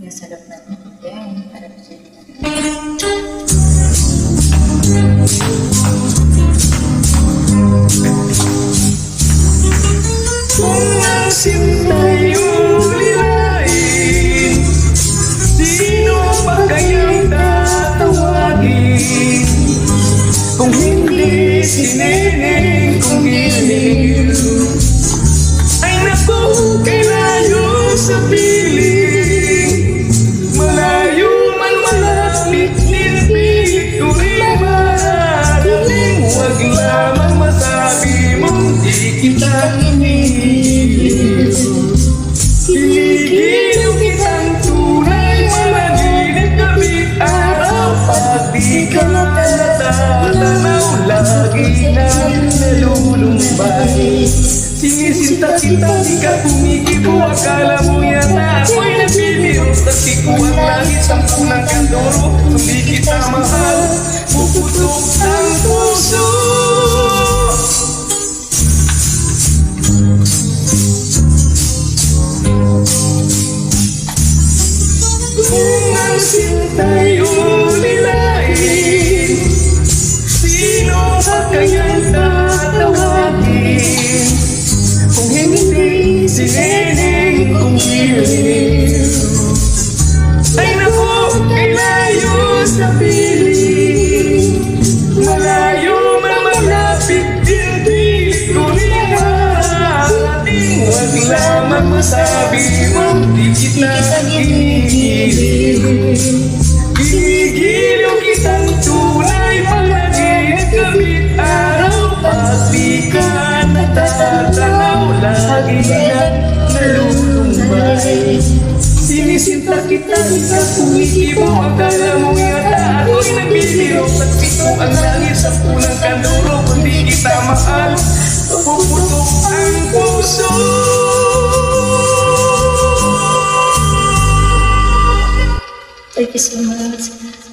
Nasa loob natin. Yan, para po siya. Kung ang sinta'y ulilain, sino ba kayang tatawagin? Kung hindi si Neneng kung giliw, ay naku, kay layo sa piling. Malayo man malapit, nilpilit ko rin marating. Huwag lamang masabi mong di kita hinihiliw. Hinihiliw kitang tunay, managinip gabi't araw. Pag di ka natatanaw, lagi nang nalulumbay. Sinisinta kita, di ka kumikibo. Akala mo yata ako'y nagbibiro. Tagsi ko ang langit sa punang kandoro. Kung di kita mahal, puputok ang puso. Kung ang sinta'y ulilain, sino ba kayang tatawagin? Kung hindi si Neneng kung giliw, ay naku, kay layo sa piling. Malayo man malapit, pilit ko rin marating. Huwag lamang masabi mong di kita hinihiliw. Ginigiliw kitang tunay, panaginip gabi't araw. Pag di ka natatanaw, lagi nang nalulumbay. Sinisinta kita, di ka kumikibo. Akala mo yata ako'y nagbibiro. Tagpito ang langit sa punang kanduro. Kung di kita mahal, puputok ang puso. Thank you so much.